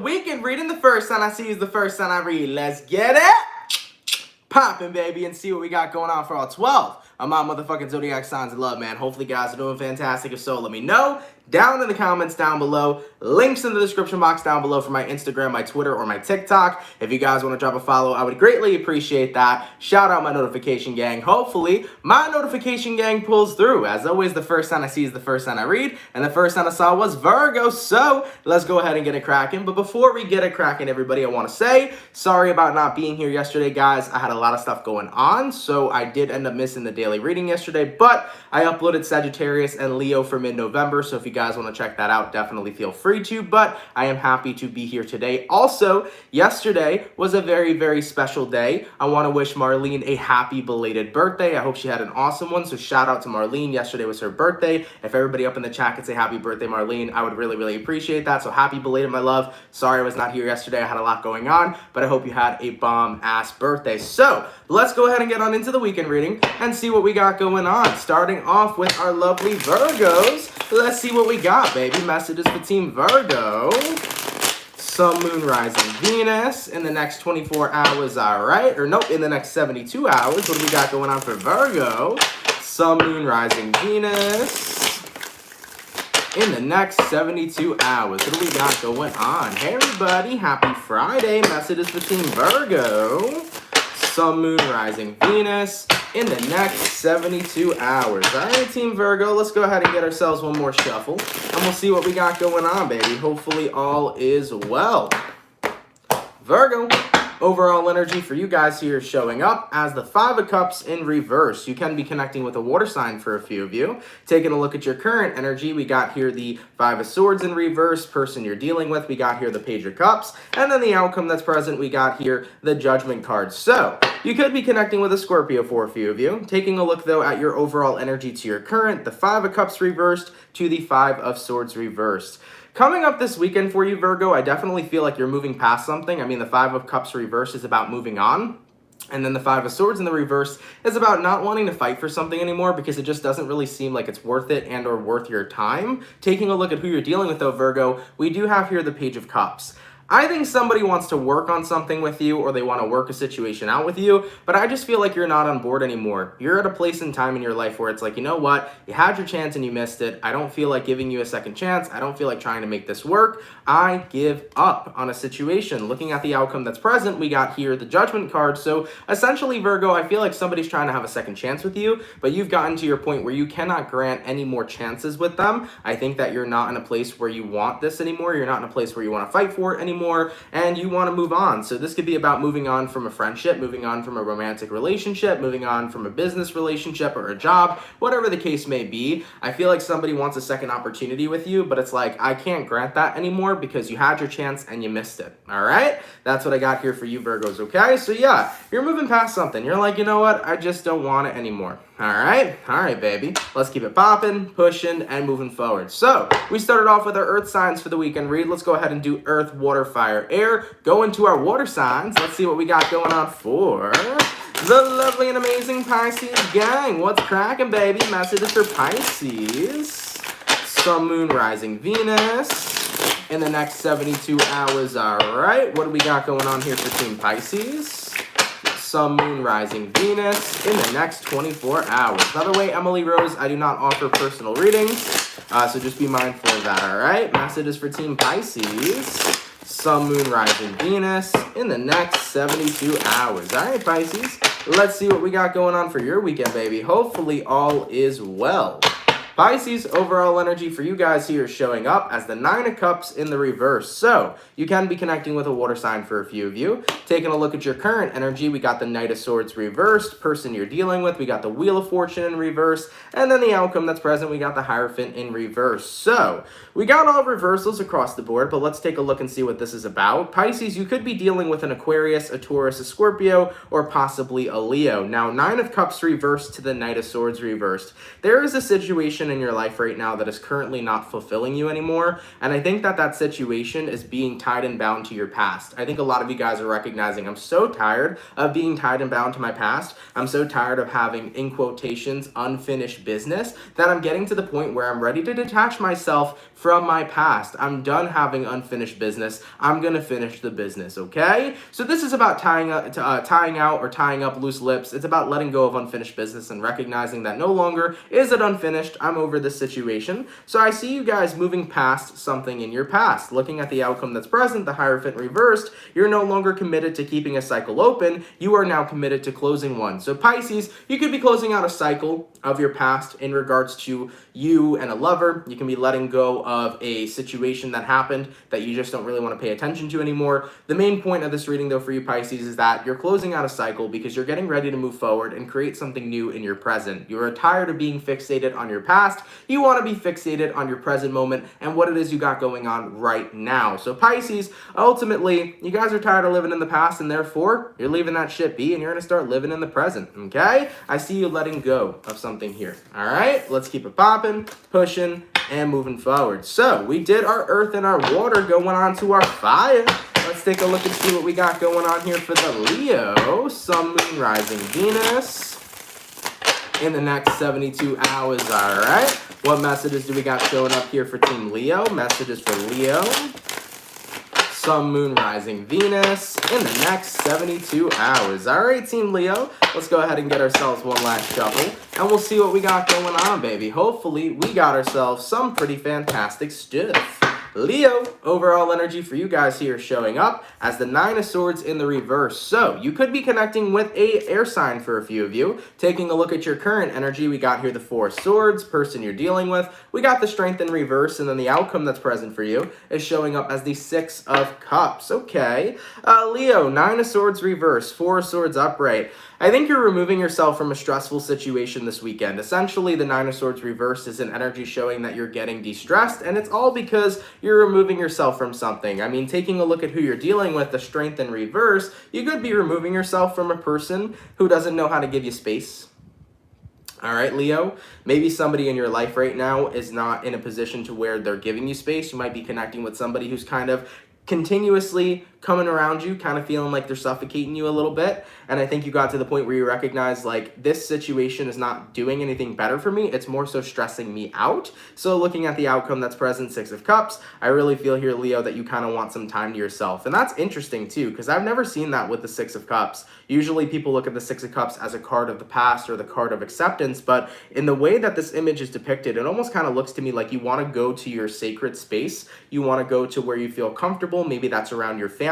Weekend reading, the first sign I see is the first sign I read. Let's get it poppin', baby, and see what we got going on for all 12 of my motherfucking zodiac signs of love, man. Hopefully, guys are doing fantastic. If so, let me know down in the comments down below. Links in the description box down below for my Instagram, my Twitter, or my TikTok. If you guys want to drop a follow, I would greatly appreciate that. Shout out my notification gang. Hopefully, my notification gang pulls through. As always, the first sign I see is the first sign I read, and the first sign I saw was Virgo. So let's go ahead and get it cracking. But before we get it cracking, everybody, I want to say sorry about not being here yesterday, guys. I had a lot of stuff going on, so I did end up missing the daily reading yesterday, but I uploaded Sagittarius and Leo for mid-November, so if you guys want to check that out, definitely feel free to, but I am happy to be here today. Also, yesterday was a very, very special day. I want to wish Marlene a happy belated birthday. I hope she had an awesome one, so shout out to Marlene. Yesterday was her birthday. If everybody up in the chat could say happy birthday, Marlene, I would really, really appreciate that, so happy belated, my love. Sorry I was not here yesterday. I had a lot going on, but I hope you had a bomb-ass birthday. So, let's go ahead and get on into the weekend reading and see what we got going on. Starting off with our lovely Virgos. Let's see what we got, baby. Messages for Team Virgo. Sun, Moon, Rising, Venus in the next 24 hours, all right? Or nope, in the next 72 hours. What do we got going on for Virgo? Sun, Moon, Rising, Venus in the next 72 hours. What do we got going on? Hey, everybody. Happy Friday. Messages for Team Virgo. Sun, Moon, Rising, Venus in the next 72 hours. All right, Team Virgo, let's go ahead and get ourselves one more shuffle, and we'll see what we got going on, baby. Hopefully all is well. Virgo, overall energy for you guys here is showing up as the Five of Cups in reverse. You can be connecting with a water sign for a few of you. Taking a look at your current energy, we got here the Five of Swords in reverse, person you're dealing with. We got here the Page of Cups, and then the outcome that's present, we got here the Judgment card. So, you could be connecting with a Scorpio for a few of you. Taking a look, though, at your overall energy to your current, the Five of Cups reversed to the Five of Swords reversed. Coming up this weekend for you, Virgo, I definitely feel like you're moving past something. I mean, the Five of Cups reverse is about moving on. And then the Five of Swords in the reverse is about not wanting to fight for something anymore because it just doesn't really seem like it's worth it and or worth your time. Taking a look at who you're dealing with, though, Virgo, we do have here the Page of Cups. I think somebody wants to work on something with you, or they want to work a situation out with you, but I just feel like you're not on board anymore. You're at a place in time in your life where it's like, you know what? You had your chance and you missed it. I don't feel like giving you a second chance. I don't feel like trying to make this work. I give up on a situation. Looking at the outcome that's present, we got here the Judgment card. So essentially, Virgo, I feel like somebody's trying to have a second chance with you, but you've gotten to your point where you cannot grant any more chances with them. I think that you're not in a place where you want this anymore. You're not in a place where you want to fight for it anymore. And you want to move on. So this could be about moving on from a friendship, moving on from a romantic relationship, moving on from a business relationship or a job, whatever the case may be. I feel like somebody wants a second opportunity with you, but it's like, I can't grant that anymore because you had your chance and you missed it. All right? That's what I got here for you, Virgos, okay? So yeah, you're moving past something. You're like, you know what? I just don't want it anymore. All right, baby. Let's keep it popping, pushing, and moving forward. So, we started off with our earth signs for the weekend read. Let's go ahead and do earth, water, fire, air. Go into our water signs. Let's see what we got going on for the lovely and amazing Pisces gang. What's cracking, baby? Messages for Pisces. Sun, Moon, Rising, Venus in the next 72 hours. All right, what do we got going on here for Team Pisces? Sun, Moon, Rising, Venus in the next 24 hours. By the way, Emily Rose, I do not offer personal readings, so just be mindful of that, all right? Messages for Team Pisces. Sun, Moon, Rising, Venus in the next 72 hours. All right, Pisces, let's see what we got going on for your weekend, baby. Hopefully all is well. Pisces, overall energy for you guys here is showing up as the Nine of Cups in the reverse. So, you can be connecting with a water sign for a few of you. Taking a look at your current energy, we got the Knight of Swords reversed, person you're dealing with, we got the Wheel of Fortune in reverse, and then the outcome that's present, we got the Hierophant in reverse. So, we got all reversals across the board, but let's take a look and see what this is about. Pisces, you could be dealing with an Aquarius, a Taurus, a Scorpio, or possibly a Leo. Now, Nine of Cups reversed to the Knight of Swords reversed. There is a situation situation in your life right now that is currently not fulfilling you anymore. And I think that that situation is being tied and bound to your past. I think a lot of you guys are recognizing, I'm so tired of being tied and bound to my past. I'm so tired of having, in quotations, unfinished business, that I'm getting to the point where I'm ready to detach myself from my past. I'm done having unfinished business. I'm gonna finish the business, okay? So this is about tying out or tying up loose lips. It's about letting go of unfinished business and recognizing that no longer is it unfinished. I'm over this situation. So I see you guys moving past something in your past. Looking at the outcome that's present, the Hierophant reversed, you're no longer committed to keeping a cycle open. You are now committed to closing one. So Pisces, you could be closing out a cycle of your past in regards to you and a lover. You can be letting go of a situation that happened that you just don't really want to pay attention to anymore. The main point of this reading, though, for you Pisces, is that you're closing out a cycle because you're getting ready to move forward and create something new in your present. You're tired of being fixated on your past. You want to be fixated on your present moment and what it is you got going on right now. So Pisces, ultimately, you guys are tired of living in the past, and therefore you're leaving that shit be and you're going to start living in the present, okay? I see you letting go of something here. All right, let's keep it popping, pushing, and moving forward. So we did our earth and our water, going on to our fire. Let's take a look and see what we got going on here for the Leo. Sun, Moon, Rising, Venus in the next 72 hours. All right, what messages do we got showing up here for Team Leo? Messages for Leo, Sun, Moon, Rising, Venus in the next 72 hours. All right, Team Leo, let's go ahead and get ourselves one last shuffle, and we'll see what we got going on, baby. Hopefully, we got ourselves some pretty fantastic stuff. Leo, overall energy for you guys here showing up as the Nine of Swords in the reverse. So you could be connecting with a air sign for a few of you. Taking a look at your current energy, we got here the Four of Swords, person you're dealing with. We got the Strength in reverse, and then the outcome that's present for you is showing up as the Six of Cups. Okay, Leo, Nine of Swords reverse, Four of Swords upright. I think you're removing yourself from a stressful situation this weekend. Essentially, the Nine of Swords reversed is an energy showing that you're getting de-stressed, and it's all because you're removing yourself from something. I mean, taking a look at who you're dealing with, the Strength in reverse, you could be removing yourself from a person who doesn't know how to give you space. All right, Leo, maybe somebody in your life right now is not in a position to where they're giving you space. You might be connecting with somebody who's kind of continuously coming around you, kind of feeling like they're suffocating you a little bit. And I think you got to the point where you recognize, like, this situation is not doing anything better for me. It's more so stressing me out. So looking at the outcome that's present, Six of Cups, I really feel here, Leo, that you kind of want some time to yourself. And that's interesting too, because I've never seen that with the Six of Cups. Usually people look at the Six of Cups as a card of the past or the card of acceptance, but in the way that this image is depicted, it almost kind of looks to me like you want to go to your sacred space. You want to go to where you feel comfortable. Maybe that's around your family.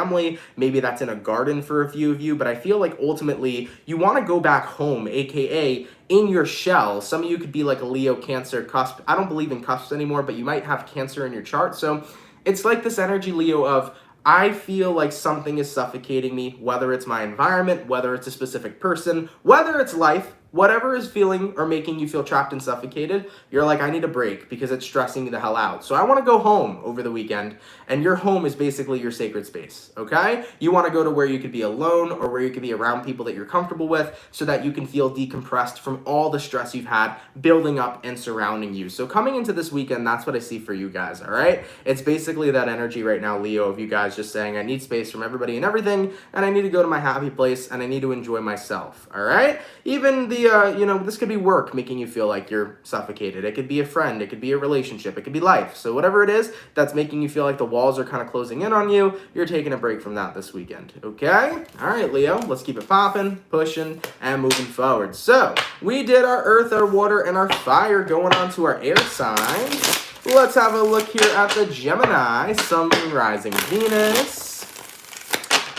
Maybe that's in a garden for a few of you, but I feel like ultimately you want to go back home, aka in your shell. Some of you could be like a Leo, Cancer, cusp. I don't believe in cusps anymore, but you might have Cancer in your chart. So it's like this energy, Leo, of I feel like something is suffocating me, whether it's my environment, whether it's a specific person, whether it's life. Whatever is feeling or making you feel trapped and suffocated, you're like, I need a break because it's stressing me the hell out. So I want to go home over the weekend, and your home is basically your sacred space, okay? You want to go to where you could be alone or where you could be around people that you're comfortable with so that you can feel decompressed from all the stress you've had building up and surrounding you. So coming into this weekend, that's what I see for you guys, all right? It's basically that energy right now, Leo, of you guys just saying, I need space from everybody and everything, and I need to go to my happy place, and I need to enjoy myself, all right? Even the this could be work making you feel like you're suffocated. It could be a friend. It could be a relationship. It could be life. So whatever it is that's making you feel like the walls are kind of closing in on you, you're taking a break from that this weekend, okay? All right, Leo, let's keep it popping, pushing, and moving forward. So we did our earth, our water, and our fire, going on to our air signs. Let's have a look here at the Gemini, Sun, Moon, Rising, Venus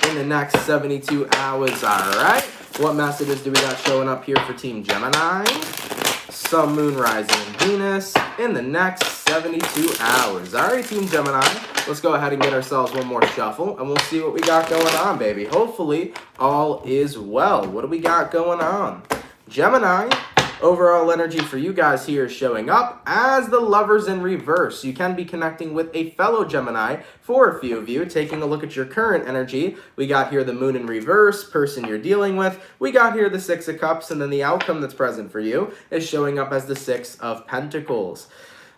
in the next 72 hours, all right? What messages do we got showing up here for Team Gemini? Sun, Moon, Rising, Venus in the next 72 hours. All right, Team Gemini, let's go ahead and get ourselves one more shuffle, and we'll see what we got going on, baby. Hopefully, all is well. What do we got going on? Gemini, Overall energy for you guys here is showing up as the Lovers in reverse. You can be connecting with a fellow Gemini for a few of you. Taking a look at your current energy, we got here the Moon in reverse, person you're dealing with. We got here the Six of Cups, and then the outcome that's present for you is showing up as the Six of Pentacles.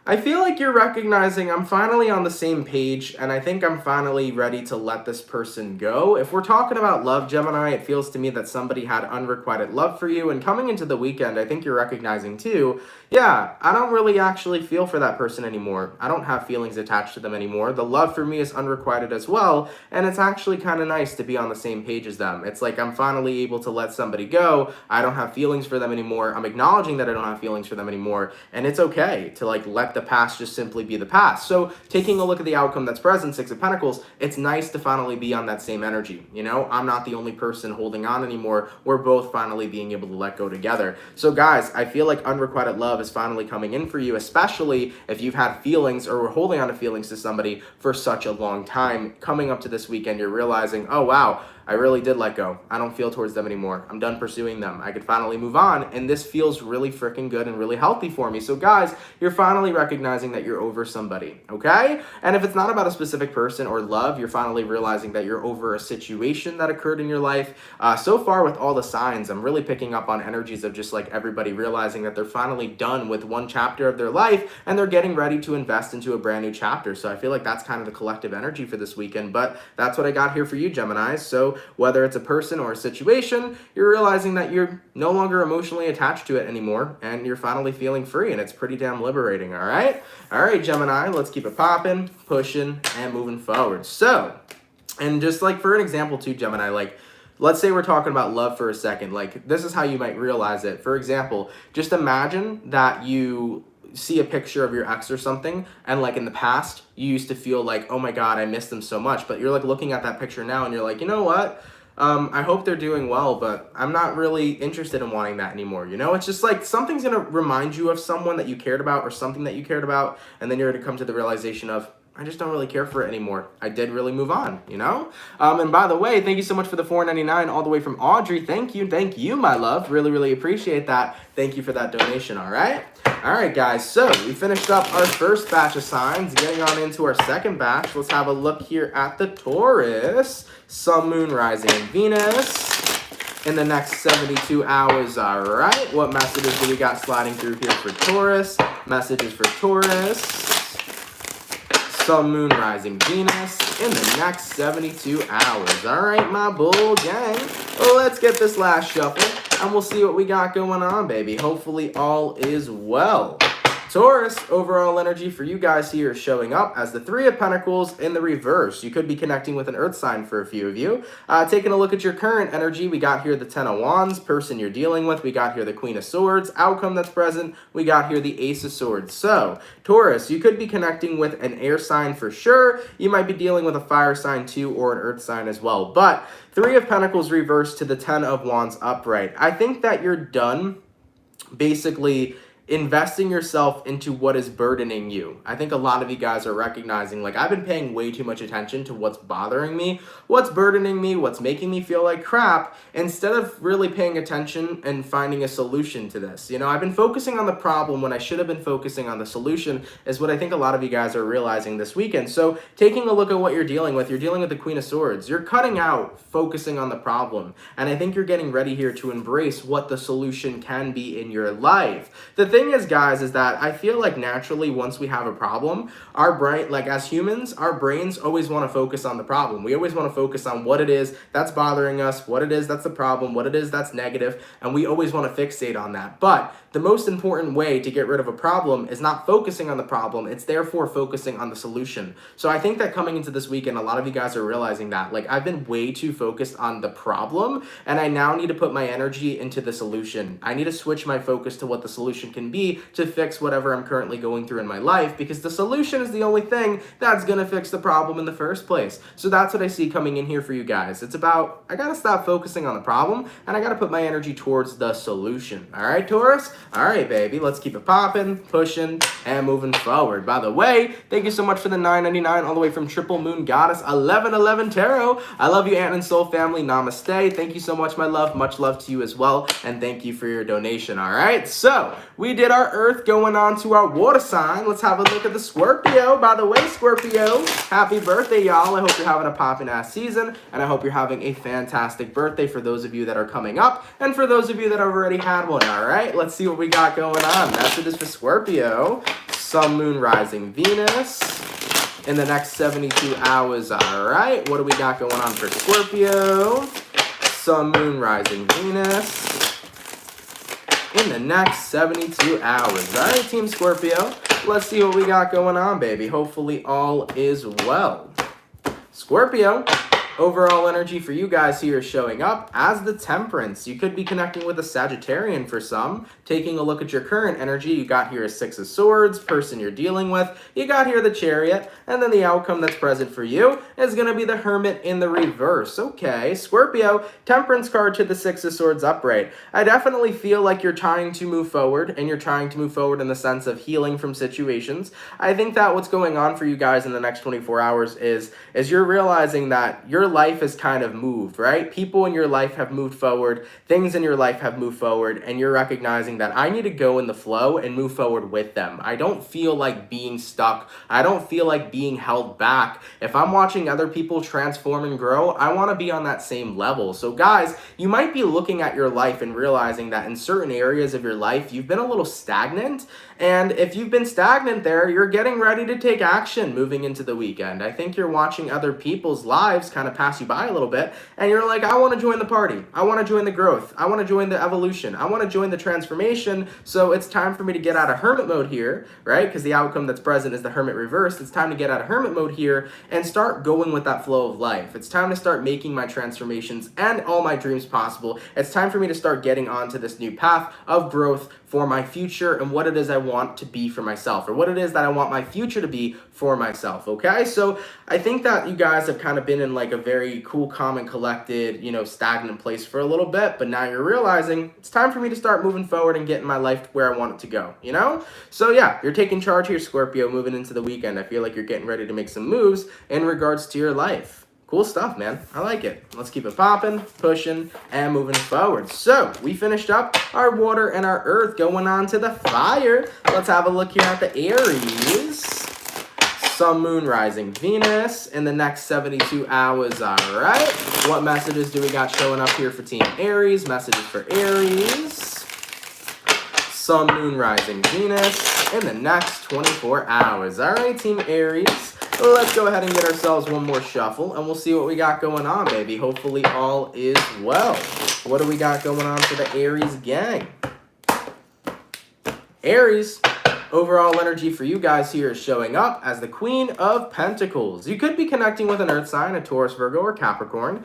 I feel like you're recognizing I'm finally on the same page, and I think I'm finally ready to let this person go. If we're talking about love, Gemini, it feels to me that somebody had unrequited love for you, and coming into the weekend, I think you're recognizing too, yeah, I don't really actually feel for that person anymore. I don't have feelings attached to them anymore. The love for me is unrequited as well, and it's actually kind of nice to be on the same page as them. It's like I'm finally able to let somebody go. I don't have feelings for them anymore. I'm acknowledging that I don't have feelings for them anymore, and it's okay to like let the past just simply be the past. So taking a look at the outcome that's present, Six of Pentacles, it's nice to finally be on that same energy. You know, I'm not the only person holding on anymore. We're both finally being able to let go together. So guys, I feel like unrequited love is finally coming in for you, especially if you've had feelings or were holding on to feelings to somebody for such a long time. Coming up to this weekend, you're realizing, oh wow, I really did let go. I don't feel towards them anymore. I'm done pursuing them. I could finally move on, and this feels really freaking good and really healthy for me. So guys, you're finally recognizing that you're over somebody, okay? And if it's not about a specific person or love, you're finally realizing that you're over a situation that occurred in your life. So far with all the signs, I'm really picking up on energies of just like everybody realizing that they're finally done with one chapter of their life, and they're getting ready to invest into a brand new chapter. So I feel like that's kind of the collective energy for this weekend, but that's what I got here for you, Geminis. So whether it's a person or a situation, you're realizing that you're no longer emotionally attached to it anymore, and you're finally feeling free, and it's pretty damn liberating, all right? All right, Gemini, let's keep it popping, pushing, and moving forward. So, and just like for an example too, Gemini, like, let's say we're talking about love for a second. Like, this is how you might realize it. For example, just imagine that you see a picture of your ex or something, and like in the past you used to feel like, oh my god, I miss them so much, but you're like looking at that picture now and you're like, you know what, I hope they're doing well, but I'm not really interested in wanting that anymore. You know, it's just like something's gonna remind you of someone that you cared about or something that you cared about, and then you're gonna come to the realization of, I just don't really care for it anymore. I did really move on, you know? And by the way, thank you so much for the $4.99 all the way from Audrey. Thank you, my love. Really, really appreciate that. Thank you for that donation, all right? All right, guys, so we finished up our first batch of signs. Getting on into our second batch, let's have a look here at the Taurus. Sun, Moon, Rising, and Venus in the next 72 hours, all right? What messages do we got sliding through here for Taurus? Messages for Taurus. Sun, Moon, Rising, Venus in the next 72 hours. All right, my bull gang. Well, let's get this last shuffle, and we'll see what we got going on, baby. Hopefully all is well. Taurus, overall energy for you guys here is showing up as the Three of Pentacles in the reverse. You could be connecting with an earth sign for a few of you. Taking a look at your current energy, we got here the Ten of Wands, person you're dealing with. We got here the Queen of Swords, outcome that's present. We got here the Ace of Swords. So, Taurus, you could be connecting with an air sign for sure. You might be dealing with a fire sign too, or an earth sign as well. But Three of Pentacles reversed to the Ten of Wands upright. I think that you're done basically investing yourself into what is burdening you. I think a lot of you guys are recognizing, like, I've been paying way too much attention to what's bothering me, what's burdening me, what's making me feel like crap, instead of really paying attention and finding a solution to this. You know, I've been focusing on the problem when I should have been focusing on the solution, is what I think a lot of you guys are realizing this weekend. So taking a look at what you're dealing with the Queen of Swords. You're cutting out focusing on the problem, and I think you're getting ready here to embrace what the solution can be in your life. The thing is, guys, is that I feel like naturally once we have a problem, our brain, like as humans, our brains always want to focus on the problem. We always want to focus on what it is that's bothering us, what it is that's the problem, what it is that's negative, and we always want to fixate on that. But the most important way to get rid of a problem is not focusing on the problem, it's therefore focusing on the solution. So I think that coming into this weekend, a lot of you guys are realizing that, like, I've been way too focused on the problem, and I now need to put my energy into the solution. I need to switch my focus to what the solution can can be to fix whatever I'm currently going through in my life, because the solution is the only thing that's gonna fix the problem in the first place. So that's what I see coming in here for you guys. It's about, I gotta stop focusing on the problem and I gotta put my energy towards the solution. All right, Taurus? All right, baby, let's keep it popping, pushing, and moving forward. By the way, thank you so much for the $9.99 all the way from Triple Moon Goddess 1111 Tarot. I love you, Ant and Soul family. Namaste. Thank you so much, my love. Much love to you as well. And thank you for your donation. All right, so we did our Earth, going on to our water sign. Let's have a look at the Scorpio. By the way, Scorpio, happy birthday, y'all. I hope you're having a poppin' ass season, and I hope you're having a fantastic birthday for those of you that are coming up, and for those of you that have already had one. All right, let's see what we got going on. Messages for Scorpio. Sun, Moon, Rising, Venus in the next 72 hours. All right, what do we got going on for Scorpio? Sun, Moon, Rising, Venus in the next 72 hours. All right, Team Scorpio, let's see what we got going on, baby. Hopefully all is well. Scorpio, overall energy for you guys here is showing up as the Temperance. You could be connecting with a Sagittarian for some. Taking a look at your current energy, you got here a Six of Swords, person you're dealing with. You got here the Chariot, and then the outcome that's present for you is going to be the Hermit in the reverse. Okay, Scorpio, Temperance card to the Six of Swords upright. I definitely feel like you're trying to move forward, and you're trying to move forward in the sense of healing from situations. I think that what's going on for you guys in the next 24 hours is you're realizing that your life has kind of moved, right? People in your life have moved forward, things in your life have moved forward, and you're recognizing that I need to go in the flow and move forward with them. I don't feel like being stuck. I don't feel like being held back. If I'm watching other people transform and grow, I want to be on that same level. So guys, you might be looking at your life and realizing that in certain areas of your life, you've been a little stagnant. And if you've been stagnant there, you're getting ready to take action moving into the weekend. I think you're watching other people's lives kind of pass you by a little bit, and you're like, I want to join the party. I want to join the growth. I want to join the evolution. I want to join the transformation. So it's time for me to get out of hermit mode here, right? Because the outcome that's present is the Hermit reversed. It's time to get out of hermit mode here and start going with that flow of life. It's time to start making my transformations and all my dreams possible. It's time for me to start getting onto this new path of growth for my future and what it is I want to be for myself, or what it is that I want my future to be for myself, okay? So I think that you guys have kind of been in like a very cool, calm, and collected, stagnant place for a little bit, but now you're realizing it's time for me to start moving forward and getting my life where I want it to go, So yeah, you're taking charge here, Scorpio, moving into the weekend. I feel like you're getting ready to make some moves in regards to your life. Cool stuff, man. I like it. Let's keep it popping, pushing, and moving forward. So we finished up our water and our earth, going on to the fire. Let's have a look here at the Aries. Sun, Moon, Rising, Venus in the next 72 hours. All right. What messages do we got showing up here for Team Aries? Messages for Aries. Sun, Moon, Rising, Venus in the next 24 hours. All right, Team Aries. Let's go ahead and get ourselves one more shuffle, and we'll see what we got going on, baby. Hopefully all is well. What do we got going on for the Aries gang? Aries, overall energy for you guys here is showing up as the Queen of Pentacles. You could be connecting with an earth sign, a Taurus, Virgo, or Capricorn.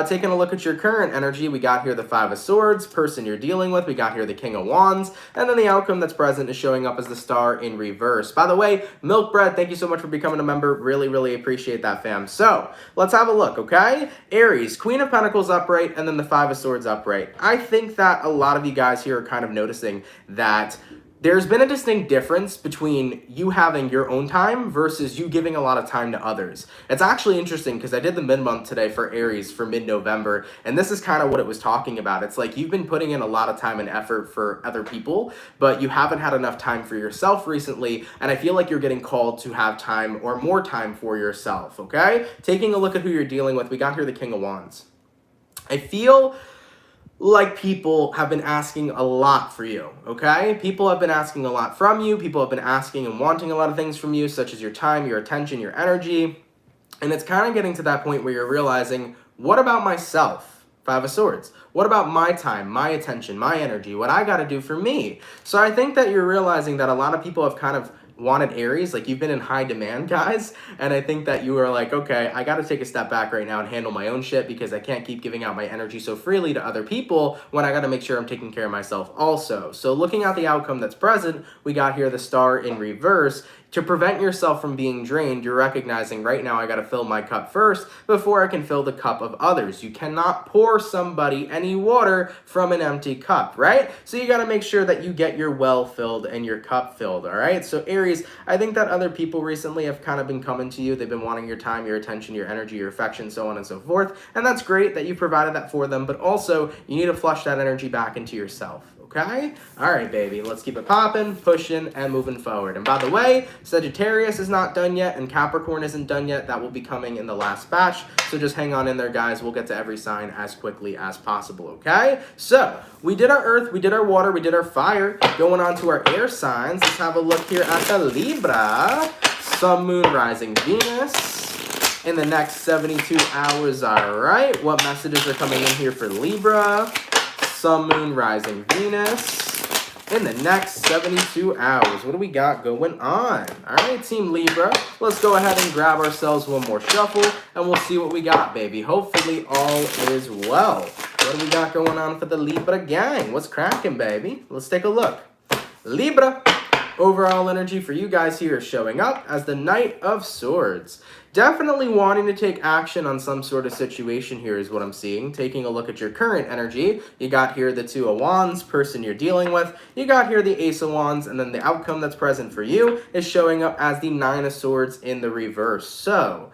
Taking a look at your current energy, we got here the Five of Swords, person you're dealing with, we got here the King of Wands, and then the outcome that's present is showing up as the Star in reverse. By the way, Milk Bread, thank you so much for becoming a member. Really, really appreciate that, fam. So, let's have a look, okay? Aries, Queen of Pentacles upright, and then the Five of Swords upright. I think that a lot of you guys here are kind of noticing that there's been a distinct difference between you having your own time versus you giving a lot of time to others. It's actually interesting because I did the mid-month today for Aries for mid-November, and this is kind of what it was talking about. It's like you've been putting in a lot of time and effort for other people, but you haven't had enough time for yourself recently, and I feel like you're getting called to have time or more time for yourself, okay? Taking a look at who you're dealing with, we got here the King of Wands. I feel like people have been asking a lot for you, okay? People have been asking a lot from you. People have been asking and wanting a lot of things from you, such as your time, your attention, your energy. And it's kind of getting to that point where you're realizing, what about myself? Five of Swords. What about my time, my attention, my energy, what I got to do for me? So I think that you're realizing that a lot of people have kind of wanted Aries. Like, you've been in high demand, guys. And I think that you are like, okay, I got to take a step back right now and handle my own shit because I can't keep giving out my energy so freely to other people when I got to make sure I'm taking care of myself also. So looking at the outcome that's present, we got here the Star in reverse. To prevent yourself from being drained, you're recognizing right now I got to fill my cup first before I can fill the cup of others. You cannot pour somebody any water from an empty cup, right? So you got to make sure that you get your well filled and your cup filled, all right? So Aries, I think that other people recently have kind of been coming to you. They've been wanting your time, your attention, your energy, your affection, so on and so forth. And that's great that you provided that for them, but also you need to flush that energy back into yourself. Okay? All right, baby. Let's keep it popping, pushing, and moving forward. And by the way, Sagittarius is not done yet, and Capricorn isn't done yet. That will be coming in the last batch. So just hang on in there, guys. We'll get to every sign as quickly as possible, okay? So we did our earth, we did our water, we did our fire. Going on to our air signs. Let's have a look here at the Libra. Sun, Moon, Rising, Venus. In the next 72 hours, all right. What messages are coming in here for Libra? Sun, Moon, Rising, Venus. In the next 72 hours, what do we got going on? All right, Team Libra, let's go ahead and grab ourselves one more shuffle, and we'll see what we got, baby. Hopefully all is well. What do we got going on for the Libra gang? What's cracking, baby? Let's take a look. Libra, overall energy for you guys here is showing up as the Knight of Swords. Definitely wanting to take action on some sort of situation here is what I'm seeing. Taking a look at your current energy, you got here the Two of Wands, person you're dealing with. You got here the Ace of Wands, and then the outcome that's present for you is showing up as the Nine of Swords in the reverse. So,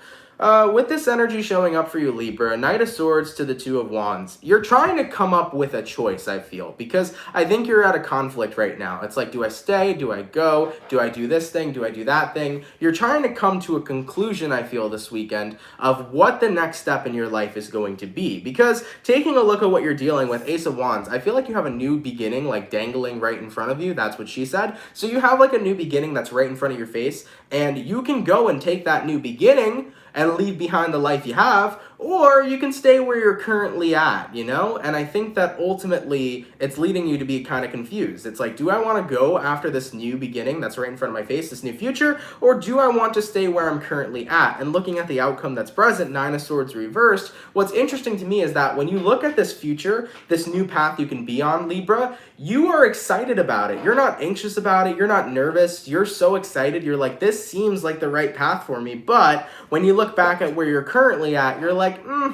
with this energy showing up for you, Libra, Knight of Swords to the Two of Wands, you're trying to come up with a choice, I feel, because I think you're at a conflict right now. It's like, do I stay? Do I go? Do I do this thing? Do I do that thing? You're trying to come to a conclusion, I feel, this weekend of what the next step in your life is going to be. Because taking a look at what you're dealing with, Ace of Wands, I feel like you have a new beginning, like dangling right in front of you. That's what she said. So you have like a new beginning that's right in front of your face, and you can go and take that new beginning and leave behind the life you have, or you can stay where you're currently at, you know? And I think that ultimately it's leading you to be kind of confused. It's like, do I want to go after this new beginning that's right in front of my face, this new future, or do I want to stay where I'm currently at? And looking at the outcome that's present, Nine of Swords reversed, what's interesting to me is that when you look at this future, this new path you can be on, Libra, you are excited about it. You're not anxious about it. You're not nervous. You're so excited. You're like, this seems like the right path for me. But when you look back at where you're currently at, you're like,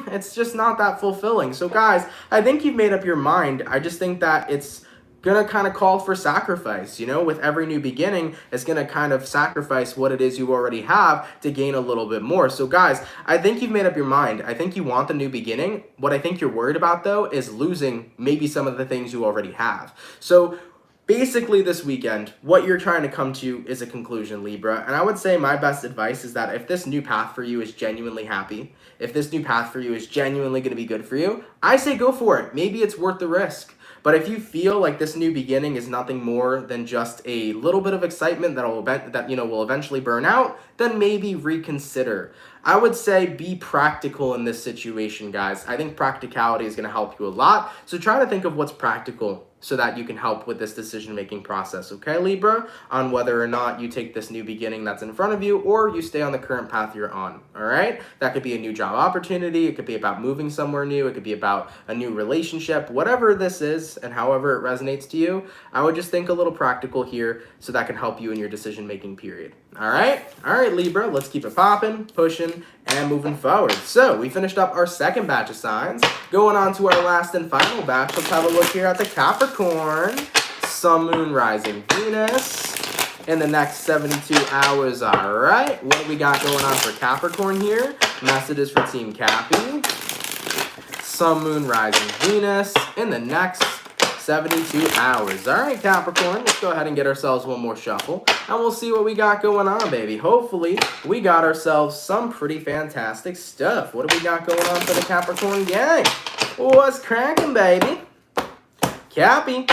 it's just not that fulfilling. So guys, I think you've made up your mind. I just think that it's gonna kind of call for sacrifice, you know? With every new beginning, it's gonna kind of sacrifice what it is you already have to gain a little bit more. So guys, I think you've made up your mind. I think you want the new beginning. What I think you're worried about, though, is losing maybe some of the things you already have. So basically this weekend, what you're trying to come to is a conclusion, Libra. And I would say my best advice is that if this new path for you is genuinely happy, if this new path for you is genuinely going to be good for you, I say go for it. Maybe it's worth the risk. But if you feel like this new beginning is nothing more than just a little bit of excitement that will eventually burn out, then maybe reconsider. I would say be practical in this situation, guys. I think practicality is going to help you a lot. So try to think of what's practical so that you can help with this decision-making process, okay, Libra? On whether or not you take this new beginning that's in front of you or you stay on the current path you're on, all right? That could be a new job opportunity. It could be about moving somewhere new. It could be about a new relationship. Whatever this is and however it resonates to you, I would just think a little practical here so that can help you in your decision-making period, all right? All right, Libra, let's keep it popping, pushing, and moving forward. So we finished up our second batch of signs. Going on to our last and final batch, let's have a look here at the Capricorn. Sun, Moon, Rising, Venus. In the next 72 hours, all right. What do we got going on for Capricorn here? Messages for Team Cappy. Sun, Moon, Rising, Venus. In the next 72 hours. All right, Capricorn, let's go ahead and get ourselves one more shuffle, and we'll see what we got going on, baby. Hopefully, we got ourselves some pretty fantastic stuff. What do we got going on for the Capricorn gang? What's cracking, baby? Cappy,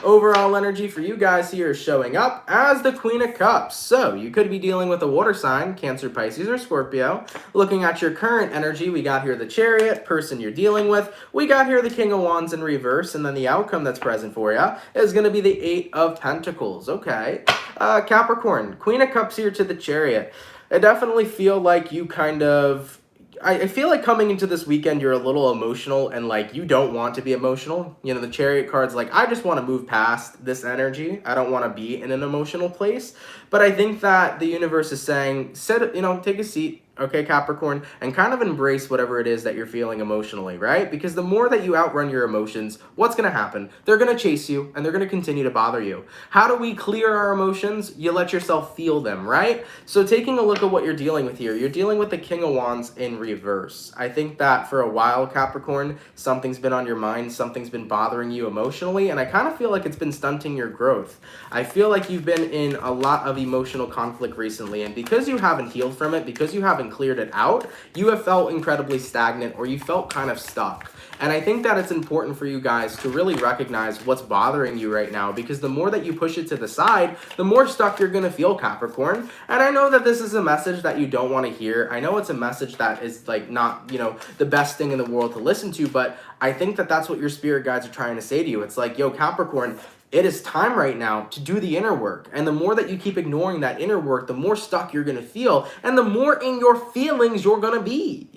Overall energy for you guys here is showing up as the Queen of Cups. So you could be dealing with a water sign, Cancer, Pisces, or Scorpio. Looking at your current energy, we got here the Chariot, person you're dealing with. We got here the King of Wands in reverse, and then the outcome that's present for you is going to be the Eight of Pentacles. Okay. Capricorn, Queen of Cups here to the Chariot. I definitely feel like you kind of... I feel like coming into this weekend, you're a little emotional and like you don't want to be emotional. You know, the Chariot card's like, I just want to move past this energy. I don't want to be in an emotional place. But I think that the universe is saying, take a seat, okay, Capricorn, and kind of embrace whatever it is that you're feeling emotionally, right? Because the more that you outrun your emotions, what's going to happen? They're going to chase you and they're going to continue to bother you. How do we clear our emotions? You let yourself feel them, right? So taking a look at what you're dealing with here, you're dealing with the King of Wands in reverse. I think that for a while, Capricorn, something's been on your mind, something's been bothering you emotionally, and I kind of feel like it's been stunting your growth. I feel like you've been in a lot of emotional conflict recently, and because you haven't healed from it, because you haven't cleared it out, you have felt incredibly stagnant or you felt kind of stuck. And I think that it's important for you guys to really recognize what's bothering you right now, because the more that you push it to the side, the more stuck you're going to feel, Capricorn. And I know that this is a message that you don't want to hear. I know it's a message that is like not, the best thing in the world to listen to, but I think that that's what your spirit guides are trying to say to you. It's like, yo, Capricorn, it is time right now to do the inner work. And the more that you keep ignoring that inner work, the more stuck you're going to feel. And the more in your feelings you're going to be,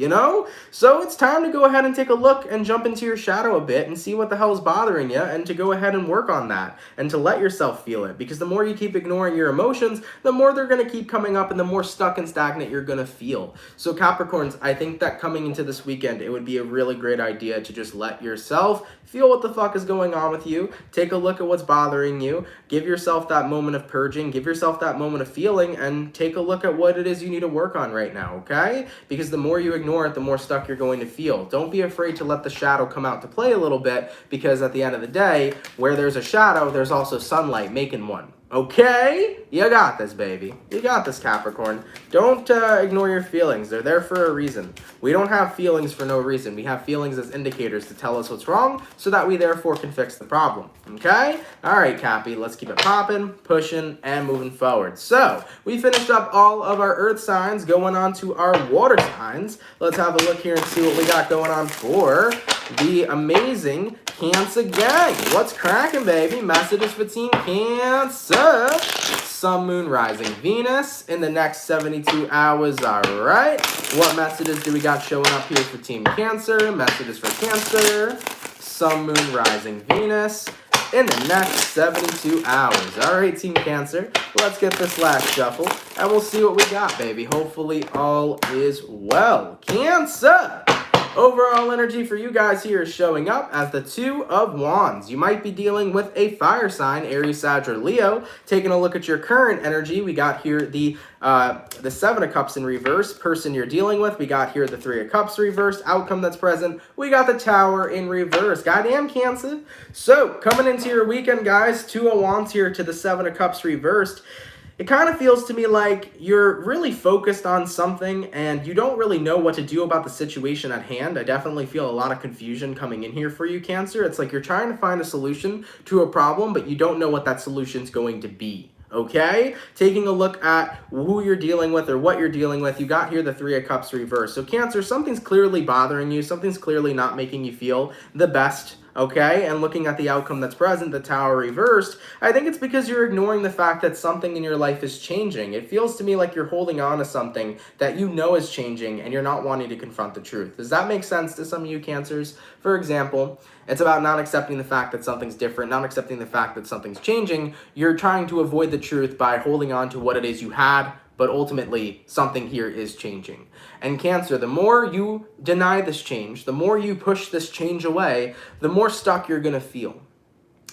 So it's time to go ahead and take a look and jump into your shadow a bit and see what the hell is bothering you and to go ahead and work on that and to let yourself feel it. Because the more you keep ignoring your emotions, the more they're going to keep coming up and the more stuck and stagnant you're going to feel. So Capricorns, I think that coming into this weekend, it would be a really great idea to just let yourself feel what the fuck is going on with you. Take a look at what's bothering you. Give yourself that moment of purging. Give yourself that moment of feeling and take a look at what it is you need to work on right now, okay? Because the more you ignore it, the more stuck you're going to feel. Don't be afraid to let the shadow come out to play a little bit, because at the end of the day, where there's a shadow, there's also sunlight making one. Okay? You got this, baby. You got this, Capricorn. Don't ignore your feelings. They're there for a reason. We don't have feelings for no reason. We have feelings as indicators to tell us what's wrong so that we therefore can fix the problem. Okay? All right, Cappy. Let's keep it popping, pushing, and moving forward. So, we finished up all of our earth signs, going on to our water signs. Let's have a look here and see what we got going on for the amazing Cancer gang. What's cracking, baby? Messages for Team Cancer. Sun, Moon, Rising, Venus in the next 72 hours. All right. What messages do we got showing up here for Team Cancer? Messages for Cancer. Sun, Moon, Rising, Venus in the next 72 hours. All right, Team Cancer. Let's get this last shuffle, and we'll see what we got, baby. Hopefully all is well. Cancer! Overall energy for you guys here is showing up as the Two of Wands. You might be dealing with a fire sign, Aries, Sag, or Leo. Taking a look at your current energy, we got here the Seven of Cups in reverse. Person you're dealing with, we got here the Three of Cups reversed. Outcome that's present, we got the Tower in reverse. Goddamn, Cancer. So, coming into your weekend, guys, Two of Wands here to the Seven of Cups reversed. It kind of feels to me like you're really focused on something and you don't really know what to do about the situation at hand. I definitely feel a lot of confusion coming in here for you, Cancer. It's like you're trying to find a solution to a problem, but you don't know what that solution's going to be. Okay? Taking a look at who you're dealing with or what you're dealing with, you got here the Three of Cups reversed. So Cancer, something's clearly bothering you. Something's clearly not making you feel the best. Okay, and looking at the outcome that's present, the Tower reversed, I think it's because you're ignoring the fact that something in your life is changing. It feels to me like you're holding on to something that you know is changing and you're not wanting to confront the truth. Does that make sense to some of you Cancers? For example, it's about not accepting the fact that something's different, not accepting the fact that something's changing. You're trying to avoid the truth by holding on to what it is you had, but ultimately something here is changing. And Cancer, the more you deny this change, the more you push this change away, the more stuck you're going to feel.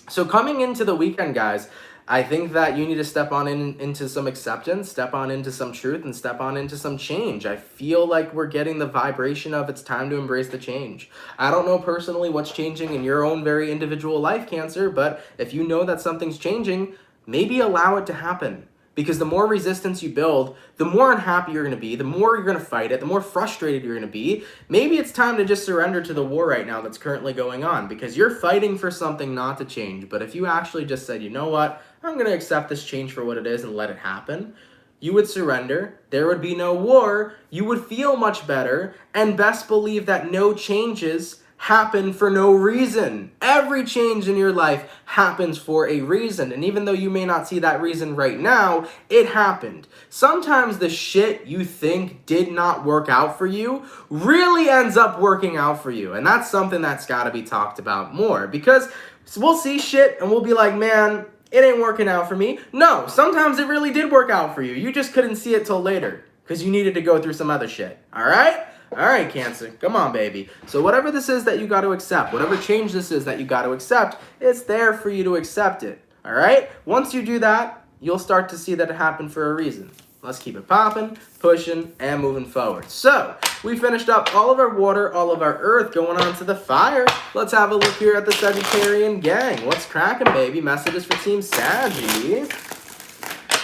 So coming into the weekend, guys, I think that you need to step on into some acceptance, step on into some truth, and step on into some change. I feel like we're getting the vibration of it's time to embrace the change. I don't know personally what's changing in your own very individual life, Cancer, but if you know that something's changing, maybe allow it to happen. Because the more resistance you build, the more unhappy you're going to be, the more you're going to fight it, the more frustrated you're going to be. Maybe it's time to just surrender to the war right now that's currently going on, because you're fighting for something not to change. But if you actually just said, you know what, I'm going to accept this change for what it is and let it happen, you would surrender, there would be no war, you would feel much better, and best believe that no changes happen for no reason. Every change in your life happens for a reason, and even though you may not see that reason right now, it happened. Sometimes the shit you think did not work out for you really ends up working out for you, and that's something that's got to be talked about more, because we'll see shit and we'll be like, man, it ain't working out for me. No, sometimes it really did work out for you. You just couldn't see it till later because you needed to go through some other shit. All right? All right, Cancer. Come on, baby. So whatever this is that you got to accept, whatever change this is that you got to accept, it's there for you to accept it. All right? Once you do that, you'll start to see that it happened for a reason. Let's keep it popping, pushing, and moving forward. So, we finished up all of our water, all of our earth, going on to the fire. Let's have a look here at the Sagittarian gang. What's cracking, baby? Messages for Team Saggy.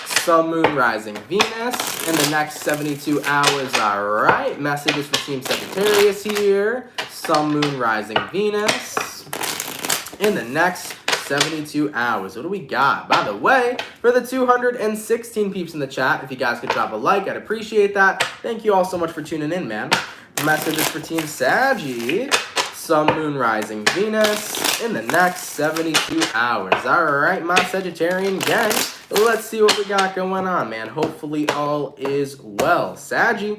Sun, Moon, Rising, Venus in the next 72 hours. All right. Messages for Team Sagittarius here. Sun, Moon, Rising, Venus in the next 72 hours. What do we got? By the way, for the 216 peeps in the chat, if you guys could drop a like, I'd appreciate that. Thank you all so much for tuning in, man. Messages for Team Saggy. Sun, Moon, Rising, Venus in the next 72 hours. All right, my Sagittarian gang. Let's see what we got going on, man. Hopefully all is well. Saggy.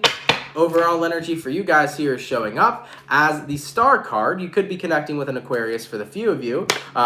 Overall energy for you guys here is showing up as the star card. You could be connecting with an Aquarius for the few of you.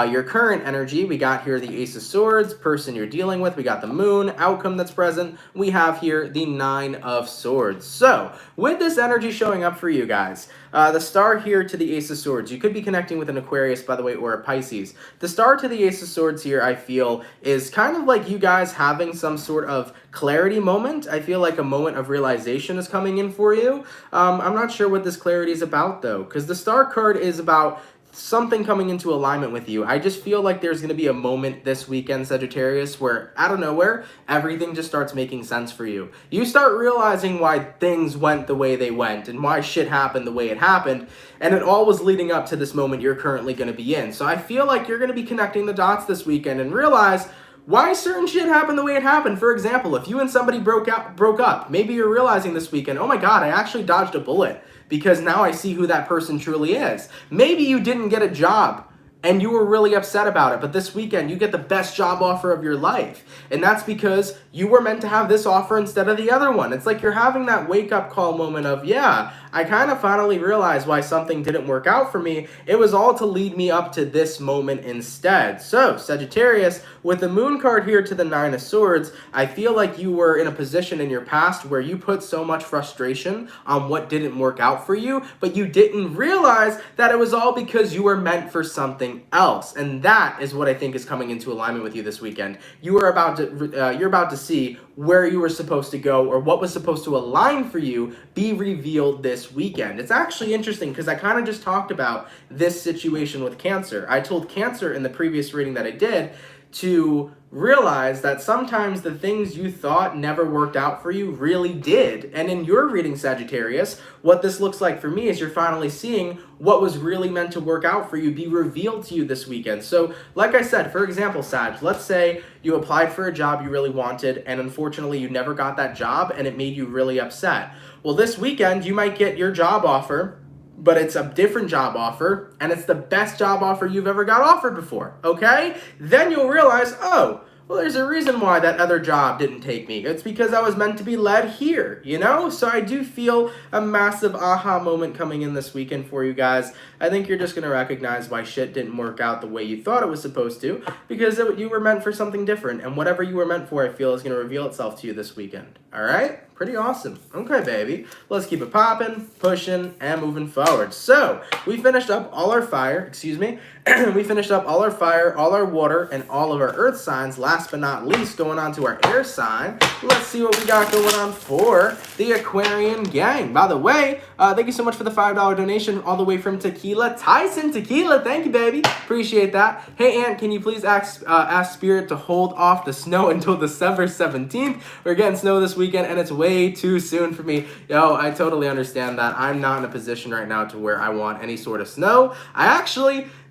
Your current energy, we got here the Ace of Swords, person you're dealing with. We got the Moon, outcome that's present. We have here the Nine of Swords. So, with this energy showing up for you guys, the star here to the Ace of Swords, you could be connecting with an Aquarius, by the way, or a Pisces. The star to the Ace of Swords here, I feel, is kind of like you guys having some sort of clarity moment. I feel like a moment of realization is coming in for you. I'm not sure what this clarity is about, though, because the star card is about something coming into alignment with you. I just feel like there's going to be a moment this weekend, Sagittarius, where out of nowhere, everything just starts making sense for you. You start realizing why things went the way they went and why shit happened the way it happened, and it all was leading up to this moment you're currently going to be in. So I feel like you're going to be connecting the dots this weekend and realize why certain shit happened the way it happened. For example, if you and somebody broke up, maybe you're realizing this weekend, oh my god, I actually dodged a bullet because now I see who that person truly is. Maybe you didn't get a job and you were really upset about it, but this weekend you get the best job offer of your life. And that's because you were meant to have this offer instead of the other one. It's like you're having that wake-up call moment of, yeah, I kind of finally realized why something didn't work out for me. It was all to lead me up to this moment instead. So, Sagittarius, with the Moon card here to the Nine of Swords, I feel like you were in a position in your past where you put so much frustration on what didn't work out for you, but you didn't realize that it was all because you were meant for something else. And that is what I think is coming into alignment with you this weekend. You're about to see where you were supposed to go, or what was supposed to align for you, be revealed this weekend. It's actually interesting because I kind of just talked about this situation with Cancer. I told Cancer in the previous reading that I did to realize that sometimes the things you thought never worked out for you really did. And in your reading, Sagittarius, what this looks like for me is you're finally seeing what was really meant to work out for you be revealed to you this weekend. So, like I said, for example, Sag, let's say you applied for a job you really wanted, and unfortunately you never got that job, and it made you really upset. Well, this weekend you might get your job offer, but it's a different job offer, and it's the best job offer you've ever got offered before, okay? Then you'll realize, oh, well, there's a reason why that other job didn't take me. It's because I was meant to be led here, you know? So I do feel a massive aha moment coming in this weekend for you guys. I think you're just going to recognize why shit didn't work out the way you thought it was supposed to, because you were meant for something different, and whatever you were meant for, I feel, is going to reveal itself to you this weekend, all right? Pretty awesome. Okay, baby. Let's keep it popping, pushing, and moving forward. So, we finished up all our fire, we finished up all our fire, all our water, and all of our earth signs. Last but not least, going on to our air sign. Let's see what we got going on for the Aquarian gang. By the way, thank you so much for the $5 donation all the way from Tequila. Tyson Tequila, thank you, baby. Appreciate that. Hey, Aunt, can you please ask Spirit to hold off the snow until December 17th? We're getting snow this weekend, and it's way too soon for me. Yo, I totally understand that. I'm not in a position right now to where I want any sort of snow.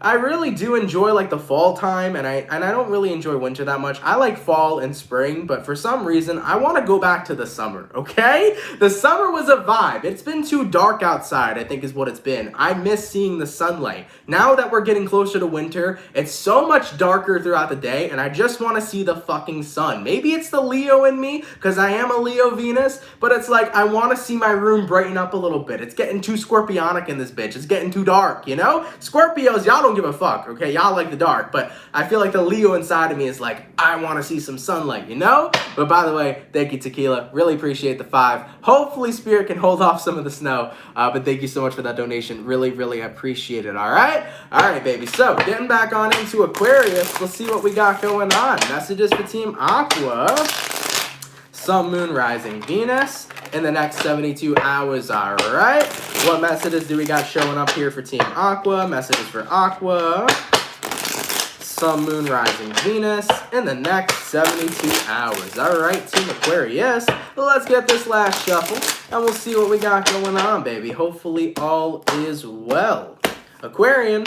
I really do enjoy like the fall time, and I don't really enjoy winter that much. I like fall and spring, but for some reason I want to go back to the summer, okay? The summer was a vibe. It's been too dark outside, I think is what it's been. I miss seeing the sunlight. Now that we're getting closer to winter, it's so much darker throughout the day, and I just want to see the fucking sun. Maybe it's the Leo in me, because I am a Leo Venus, but it's like I want to see my room brighten up a little bit. It's getting too scorpionic in this bitch. It's getting too dark, you know? Scorpios, y'all don't give a fuck, okay? Y'all like the dark, but I feel like the Leo inside of me is like, I want to see some sunlight, you know? But by the way, thank you, Tequila. Really appreciate the 5. Hopefully Spirit can hold off some of the snow, but thank you so much for that donation. Really, really appreciate it, all right? All right, baby. So, getting back on into Aquarius, let's see what we got going on. Messages for Team Aqua. Sun, Moon, Rising, Venus in the next 72 hours, all right? What messages do we got showing up here for Team Aqua? Messages for Aqua. Sun, Moon, Rising, Venus in the next 72 hours. All right, Team Aquarius, let's get this last shuffle, and we'll see what we got going on, baby. Hopefully all is well. Aquarian,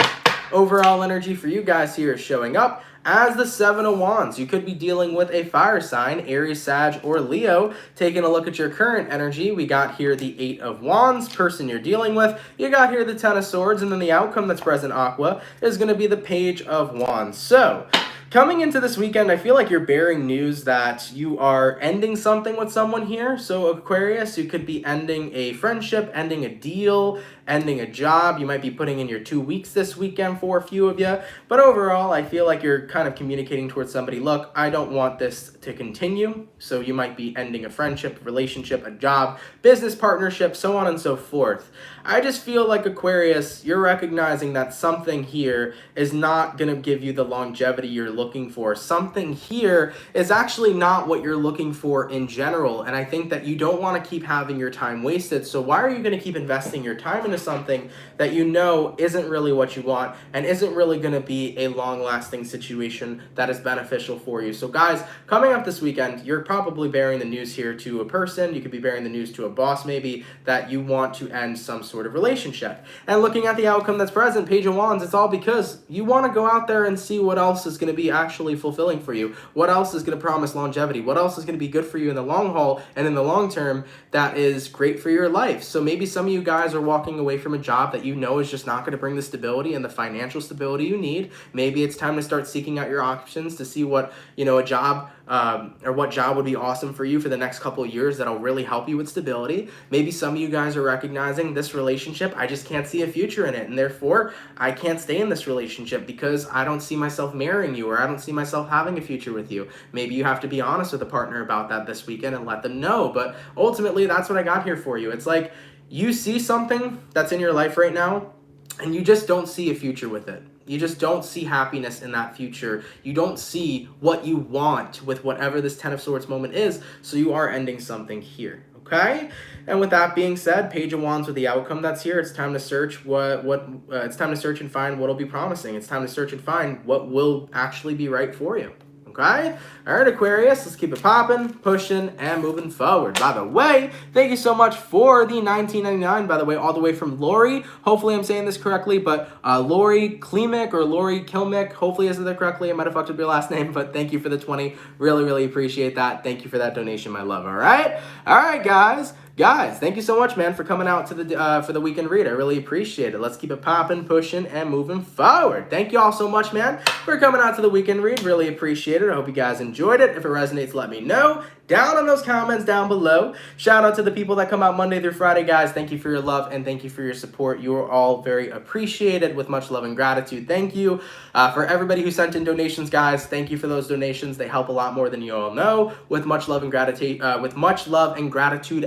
overall energy for you guys here is showing up as the 7 of Wands. You could be dealing with a fire sign, Aries, Sag, or Leo. Taking a look at your current energy, we got here the 8 of Wands, person you're dealing with. You got here the 10 of Swords, and then the outcome that's present, Aqua, is going to be the Page of Wands. So, coming into this weekend, I feel like you're bearing news that you are ending something with someone here. So Aquarius, you could be ending a friendship, ending a deal, ending a job. You might be putting in your 2 weeks this weekend for a few of you. But overall, I feel like you're kind of communicating towards somebody, look, I don't want this to continue. So you might be ending a friendship, relationship, a job, business partnership, so on and so forth. I just feel like Aquarius, you're recognizing that something here is not going to give you the longevity you're looking for. Something here is actually not what you're looking for in general. And I think that you don't want to keep having your time wasted. So why are you going to keep investing your time into something that you know isn't really what you want and isn't really going to be a long-lasting situation that is beneficial for you? So guys, coming up this weekend, you're probably bearing the news here to a person. You could be bearing the news to a boss maybe that you want to end some sort of relationship. And looking at the outcome that's present, Page of Wands, it's all because you want to go out there and see what else is going to be actually fulfilling for you. What else is going to promise longevity? What else is going to be good for you in the long haul and in the long term that is great for your life? So maybe some of you guys are walking away from a job that you know is just not going to bring the stability and the financial stability you need. Maybe it's time to start seeking out your options to see what, you know, a job or what job would be awesome for you for the next couple of years that'll really help you with stability. Maybe some of you guys are recognizing this relationship, I just can't see a future in it, and therefore I can't stay in this relationship because I don't see myself marrying you, or I don't see myself having a future with you. Maybe you have to be honest with a partner about that this weekend and let them know. But ultimately, that's what I got here for you. It's like you see something that's in your life right now and you just don't see a future with it. You just don't see happiness in that future. You don't see what you want with whatever this 10 of Swords moment is, so you are ending something here, okay? And with that being said, Page of Wands with the outcome that's here, it's time to search it's time to search and find what'll be promising. It's time to search and find what will actually be right for you. Okay? All right, Aquarius, let's keep it popping, pushing, and moving forward. By the way, thank you so much for the $19.99, by the way, all the way from Lori. Hopefully I'm saying this correctly, but Lori Klemick or Lori Kilmick, hopefully I said that correctly. I might have fucked up your last name, but thank you for the 20. Really, really appreciate that. Thank you for that donation, my love, all right? All right, guys. Guys, thank you so much, man, for coming out to the for the weekend read. I really appreciate it. Let's keep it popping, pushing, and moving forward. Thank you all so much, man, for coming out to the weekend read. Really appreciate it. I hope you guys enjoyed it. If it resonates, let me know. down in those comments down below. Shout out to the people that come out Monday through Friday, guys. Thank you for your love and thank you for your support. You are all very appreciated. With much love and gratitude, thank you. For everybody who sent in donations, guys, thank you for those donations. They help a lot more than you all know. With much love and gratitude,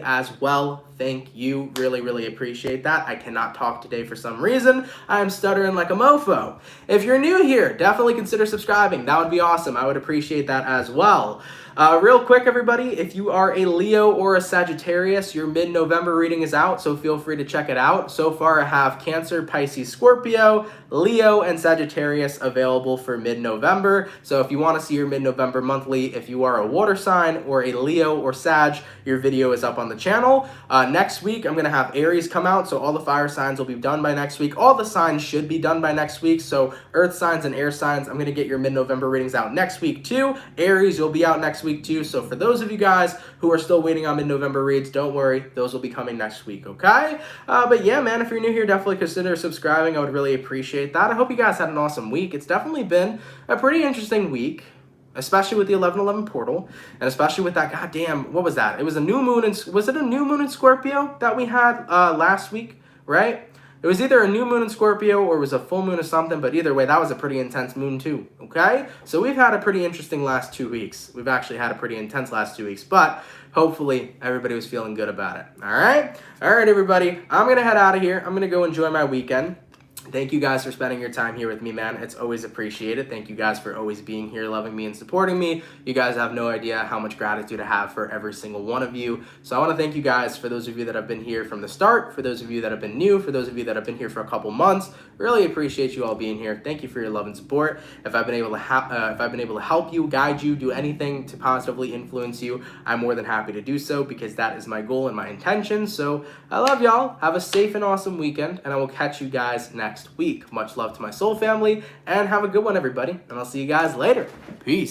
as well. Thank you. Really, really appreciate that. I cannot talk today for some reason. I am stuttering like a mofo. If you're new here, definitely consider subscribing. That would be awesome. I would appreciate that as well. Real quick, everybody, if you are a Leo or a Sagittarius, your mid-November reading is out, so feel free to check it out. So far, I have Cancer, Pisces, Scorpio, Leo, and Sagittarius available for mid-November. So if you want to see your mid-November monthly, if you are a water sign or a Leo or Sag, your video is up on the channel. Next week, I'm going to have Aries come out, so all the fire signs will be done by next week. All the signs should be done by next week, so earth signs and air signs, I'm going to get your mid-November readings out next week too. Aries, you'll be out next week too, so for those of you guys who are still waiting on mid-November reads, don't worry, those will be coming next week, okay? But yeah, man, if you're new here, definitely consider subscribing. I would really appreciate that. I hope you guys had an awesome week. It's definitely been a pretty interesting week, especially with the 11/11 portal, and especially with that goddamn, what was that? It was a new moon, was it a new moon in Scorpio that we had last week, right? It was either a new moon in Scorpio or it was a full moon or something, but either way, that was a pretty intense moon too, okay? So we've had a pretty interesting last 2 weeks. We've actually had a pretty intense last 2 weeks, but hopefully everybody was feeling good about it, all right? All right, everybody, I'm going to head out of here. I'm going to go enjoy my weekend. Thank you guys for spending your time here with me, man. It's always appreciated. Thank you guys for always being here, loving me, and supporting me. You guys have no idea how much gratitude I have for every single one of you. So I want to thank you guys for those of you that have been here from the start, for those of you that have been new, for those of you that have been here for a couple months. Really appreciate you all being here. Thank you for your love and support. If I've been able to help you, guide you, do anything to positively influence you, I'm more than happy to do so because that is my goal and my intention. So I love y'all. Have a safe and awesome weekend, and I will catch you guys next week. Much love to my soul family, and have a good one, everybody, and I'll see you guys later. Peace.